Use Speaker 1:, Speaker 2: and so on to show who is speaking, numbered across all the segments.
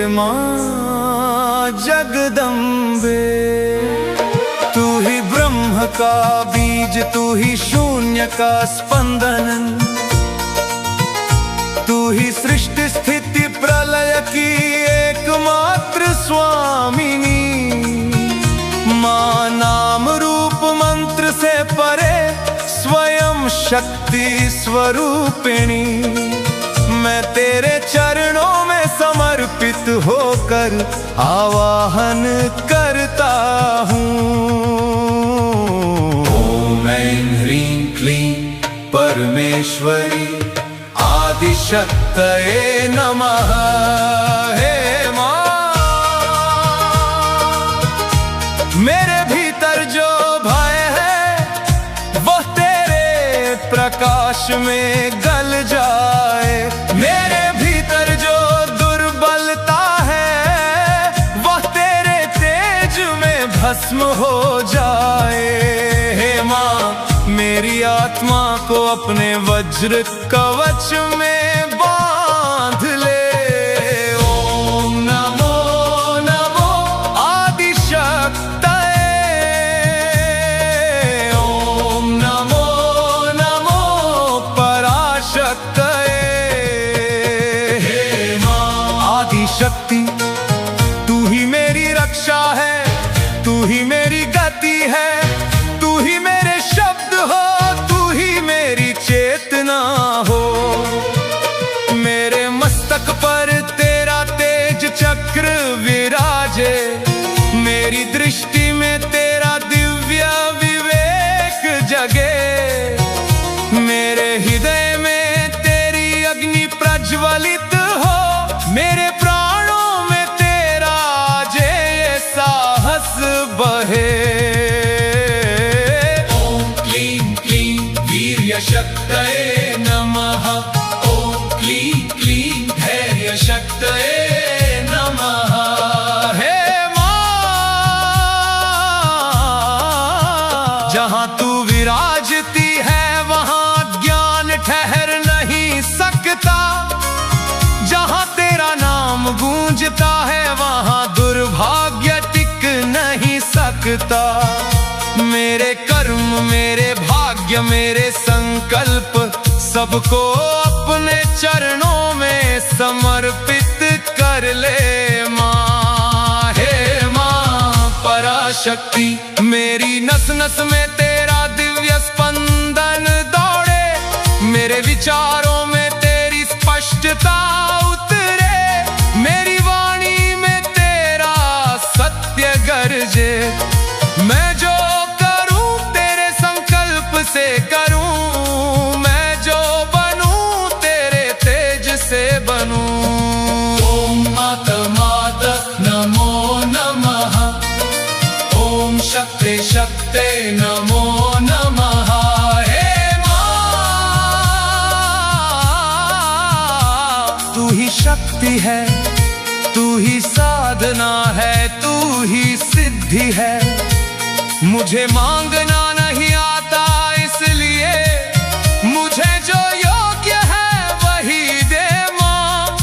Speaker 1: माँ जगदम्बे। तू ही ब्रह्म का बीज, तू ही शून्य का स्पंदन, तू ही सृष्टि स्थिति प्रलय की एकमात्र स्वामिनी। माँ नाम रूप मंत्र से परे स्वयं शक्ति स्वरूपिणी। मैं तेरे चरणों में समर्पित होकर आवाहन करता हूँ। ओम ऐं ह्रीं क्लीं परमेश्वरी आदिशक्तये नमः। हे माँ, मेरे भीतर जो भय है वह तेरे प्रकाश में गल जाए। मेरे भीतर जो दुर्बलता है वह तेरे तेज में भस्म हो जाए। हे माँ, मेरी आत्मा को अपने वज्र कवच में बांध ले। ओम नमो नमो आदिशक्तये। ओम नमो नमो पराशक्तये। हे माँ आदिशक्ति, तू ही मेरी रक्षा है, तू ही मेरी गति है, तू ही मेरे शब्द हो, तू ही मेरी चेतना हो। मेरे मस्तक पर तेरा तेज चक्र विराजे, मेरी दृष्टि में तेरा दिव्य विवेक जगे। मेरे हृदय में तेरी अग्नि प्रज्वलित हो, मेरे प्राणों में तेरा अजेय साहस बहे। शक्तये नमः। ओम क्लीं क्लीं धैर्य शक्तये नमः। हे माँ, जहाँ तू विराजती है वहाँ ज्ञान ठहर नहीं सकता। जहाँ तेरा नाम गूंजता है वहाँ दुर्भाग्य टिक नहीं सकता। मेरे कर्म, मेरे भाग्य, मेरे संकल्प सबको अपने चरणों में समर्पित कर ले माँ। हे माँ पराशक्ति, मेरी नस नस में तेरा दिव्य स्पंदन दौड़े। मेरे विचारों में तेरी स्पष्टता उतरे, मेरी वाणी में तेरा सत्य गरजे। मैं जो से करूं, मैं जो बनूं तेरे तेज से बनूं। ओम माता माता नमो नमः। ओम शक्ति शक्ति नमो नमः। हे माँ, तू ही शक्ति है, तू ही साधना है, तू ही सिद्धि है। मुझे मांगना नहीं आता, इसलिए मुझे जो योग्य है वही दे माँ।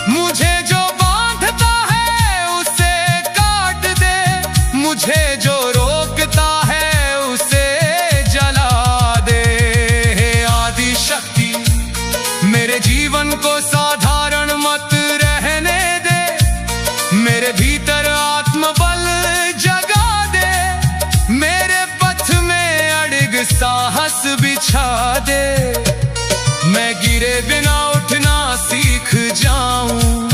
Speaker 1: मुझे जो बांधता है उसे काट दे, मुझे जो रोकता है उसे जला दे। हे आदि शक्ति, मेरे जीवन को साधारण मत रहने दे। मेरे भीतर आत्मबल जगा दे, मेरे पथ में अड़िग साहस बिछा दे। मैं गिरे बिना उठना सीख जाऊं,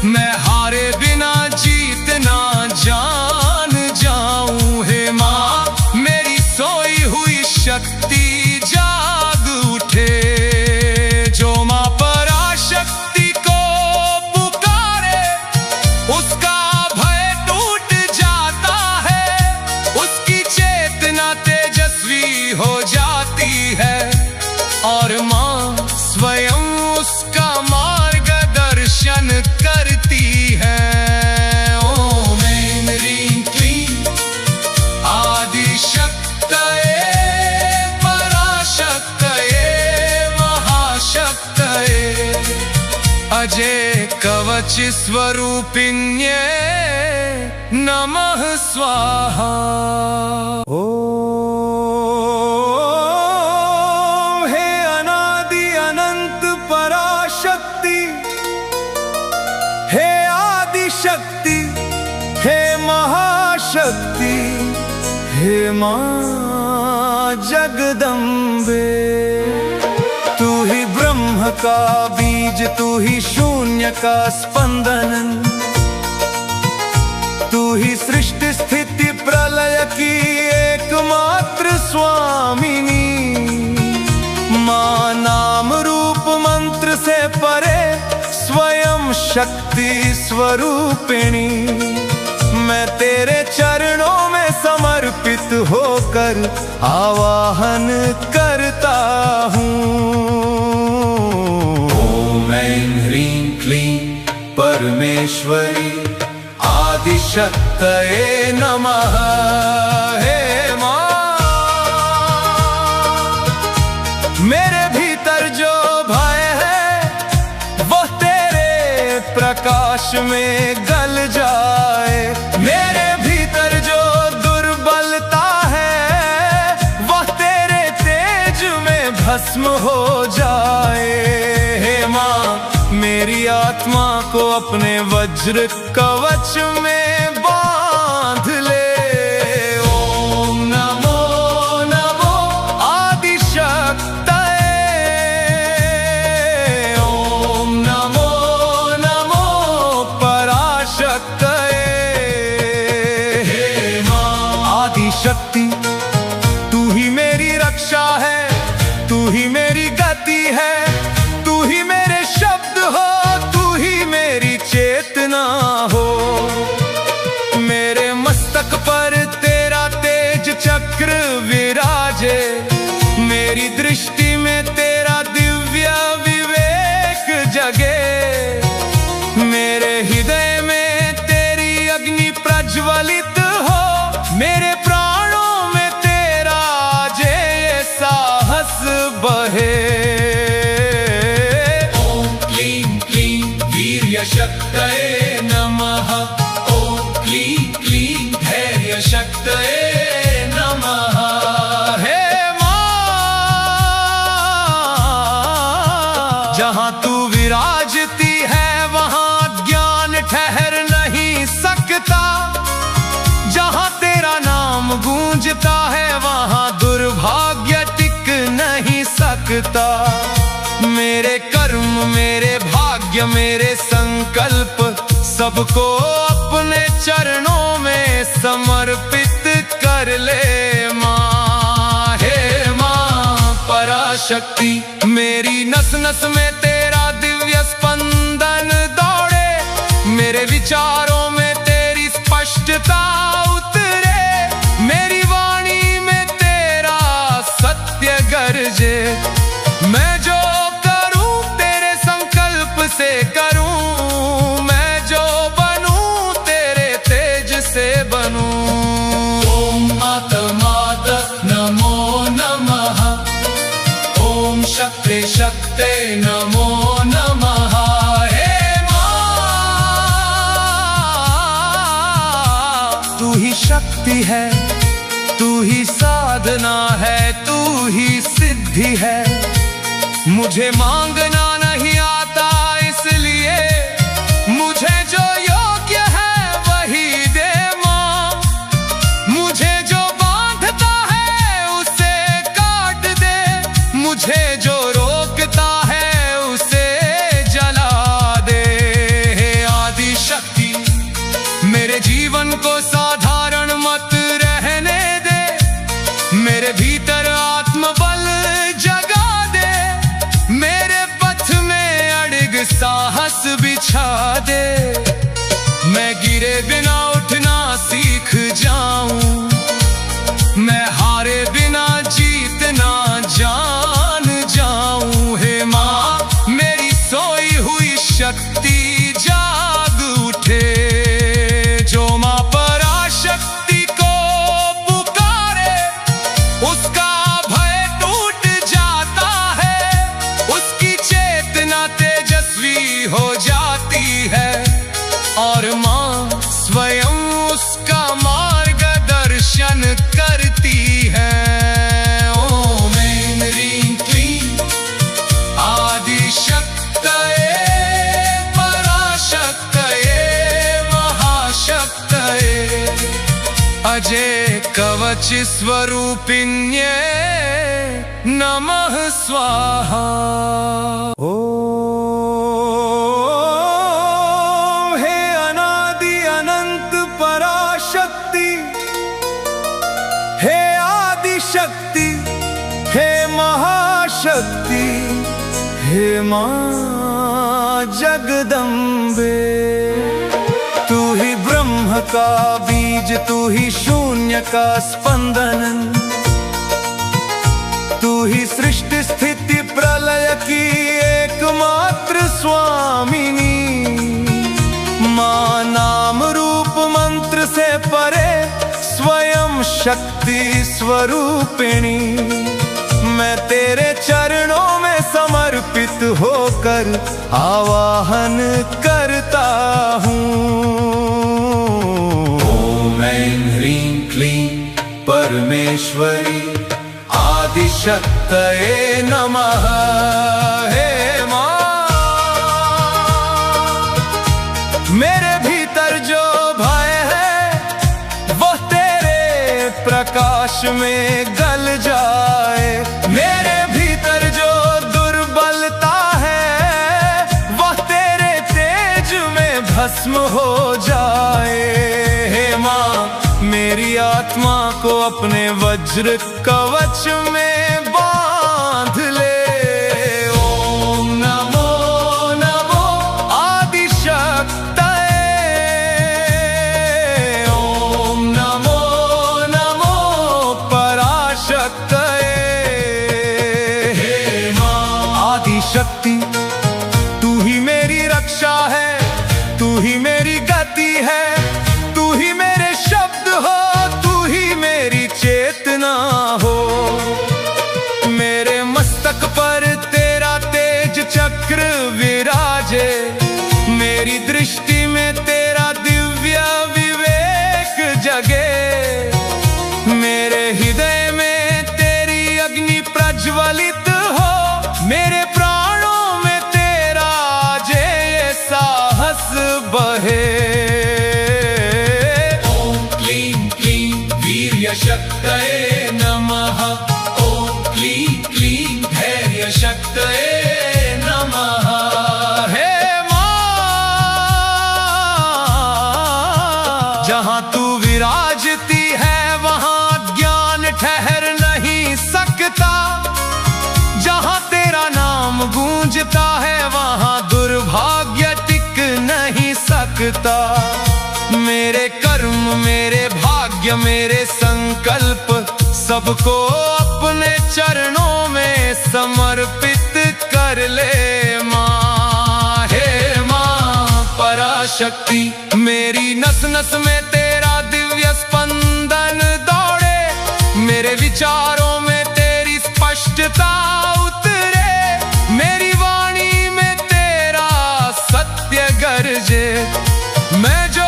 Speaker 1: मैं हारे बिना जीतना जान जाऊं। हे माँ, मेरी सोई हुई शक्ति जाग उठे। जो माँ पराशक्ति को पुकारे उसका भय टूट जाता है, उसकी चेतना तेजस्वी हो जाती है और माँ स्वयं उसका मार्गदर्शन करती है। ओम ऐं ह्रीं क्लीं आदिशक्तये पराशक्तये महाशक्तये। अजय कवच कवच स्वरूपिण्ये नमः स्वाहा। ओम हे अनादि अनंत पराशक्ति, हे आदि शक्ति, हे महाशक्ति, हे मां जगदम्बे। तू ही ब्रह्म का बीज, तू ही शून्य का स्पंदन, तू ही सृष्टि स्थिति प्रलय की एकमात्र स्वामिनी। मां नाम रूप मंत्र से परे स्वयं शक्ति स्वरूपिणी। मैं तेरे चरणों में समर्पित होकर आवाहन करता हूँ। ओम ऐं ह्रीं क्लीं परमेश्वरी आदिशक्तये नमः। हे मां, मेरे भीतर जो भय है वह तेरे प्रकाश में गल जाए। मेरे भीतर जो दुर्बलता है वह तेरे तेज में भस्म हो जाए। हे मां, मेरी आत्मा को अपने वज्र कवच में बांध ले। ओम नमो नमो आदिशक्तये। ओम नमो नमो पराशक्तये। हे मां आदिशक्ति, तू ही मेरी रक्षा है, तू ही मेरी गति है, तू ही मेरे शब्द हो, तू ही मेरी चेतना हो। मेरे मस्तक पर तेरा तेज चक्र विराजे, मेरी दृष्टि में तेरा दिव्य विवेक जगे। मेरे हृदय में तेरी अग्नि प्रज्वलित हो, मेरे प्राणों में तेरा जेय साहस बहे। शक्तये नमः। ओम क्लीं क्लीं धैर्य शक्तये नमः। हे मां, जहां तू विराजती है वहां ज्ञान ठहर नहीं सकता। जहां तेरा नाम गूंजता है वहां दुर्भाग्य टिक नहीं सकता। मेरे कर्म, मेरे भाग्य, मेरे संकल्प सबको अपने चरणों में समर्पित कर ले मां। हे मां पराशक्ति, मेरी नस नस में तेरा दिव्य स्पंदन दौड़े। मेरे विचारों में तेरी स्पष्टता उतरे, मेरी वाणी में तेरा सत्य गरजे। मैं जो से करूं, मैं जो बनूं तेरे तेज से बनूं। ओम मात नमो नमः। ओम शक्ते शक्ते नमो नमः। हे मां, तू ही शक्ति है, तू ही साधना है, तू ही सिद्धि है। मुझे मांगना नहीं आता, इसलिए मुझे जो योग्य है वही दे मां। मुझे जो बांधता है उसे काट दे, मुझे जो रोकता है उसे जला दे। हे आदि शक्ति, मेरे जीवन को साधारण मत रहने दे। मेरे भीतर आत्मबल जगा दे, मेरे पथ में अड़िग साहस बिछा दे। मैं गिरे बिना उठना सीख जाऊं, मैं हारे बिना जीतना जान जाऊं। हे मां, मेरी सोई हुई शक्ति जाग उठे। जो मां पराशक्ति को पुकारे उसका भय टूट जाता है, उसकी चेतना तेजस्वी हो जाती है। अजय कवच स्वरूपिण्ये नमः स्वाहा। ओम हे अनादि अनंत पराशक्ति, हे आदि शक्ति, हे महाशक्ति, हे मां जगदम्बे। तू ही ब्रह्म का बीज, तू ही शून्य का स्पंदन, तू ही सृष्टि स्थिति प्रलय की एकमात्र स्वामिनी। मां नाम रूप मंत्र से परे स्वयं शक्ति स्वरूपिणी। मैं तेरे चरणों में समर्पित होकर आवाहन करता हूँ। ओम ऐं ह्रीं क्लीं परमेश्वरी आदिशक्तये नमः। हे मां, मेरे भीतर जो भय है वह तेरे प्रकाश में गल जाए। मेरे भीतर जो दुर्बलता है वह तेरे तेज में भस्म हो जाए। हे मां, मेरी आत्मा को अपने वज्र कवच में बांध ले। ओम नमो नमो आदिशक्तये। ओम नमो नमो पराशक्तये। हे मां आदिशक्ति, तू ही मेरी रक्षा है, तू ही मेरी गति है, तू ही मेरे शब्द हो, तू ही मेरी चेतना हो। मेरे मस्तक पर तेरा तेज चक्र विराजे, मेरी दृष्टि में तेरा दिव्य विवेक जगे। मेरे हृदय में तेरी अग्नि प्रज्वलित हो, मेरे प्राणों में तेरा अजेय साहस बहे। शक्तये नमः। ओम क्लीं क्लीं धैर्य शक्तये नमः। हे मां, जहां तू विराजती है वहां ज्ञान ठहर नहीं सकता। जहां तेरा नाम गूंजता है वहां दुर्भाग्य टिक नहीं सकता। मेरे कर्म, मेरे भाग्य, मेरे संकल्प सबको अपने चरणों में समर्पित कर ले मां। हे मां पराशक्ति, मेरी नस नस में तेरा दिव्य स्पंदन दौड़े। मेरे विचारों में तेरी स्पष्टता उतरे, मेरी वाणी में तेरा सत्य गरजे। मैं जो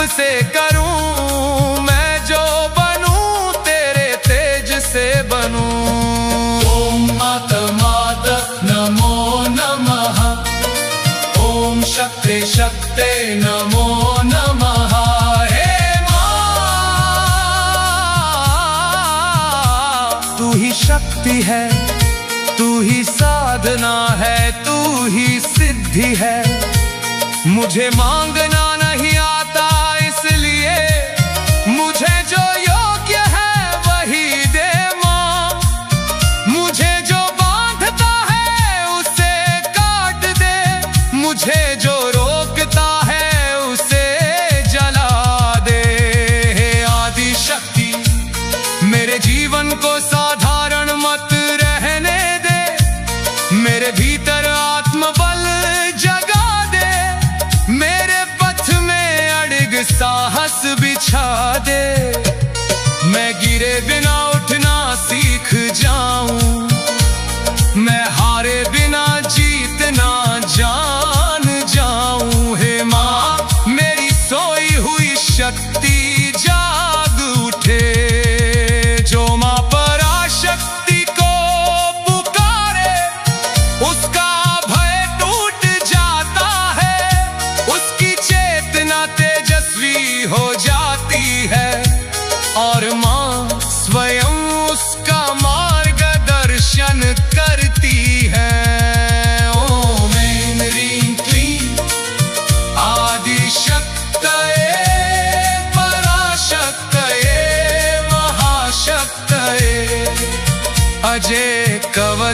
Speaker 1: से करूं, मैं जो बनूं तेरे तेज से बनूं। ओम माता माता नमो नमः। ओम शक्ते शक्ते नमो नमः। हे मां, तू ही शक्ति है, तू ही साधना है, तू ही सिद्धि है। मुझे मांगना नहीं आता, इसलिए मुझे जो योग्य है वही दे मां। मुझे जो बांधता है उसे काट दे, मुझे जो रोकता है उसे जला दे। हे आदि शक्ति, मेरे जीवन को साधारण मत रहने दे। मेरे भीतर आत्मबल जगा दे, मेरे पथ में अड़िग साहस बिछा दे। मैं गिरे बिना उठना सीख जाऊं, मैं हारे बिना जीतना जान जाऊं।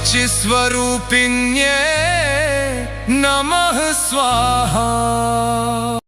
Speaker 1: शुचिस्वरूपिण्ये नमः स्वाहा।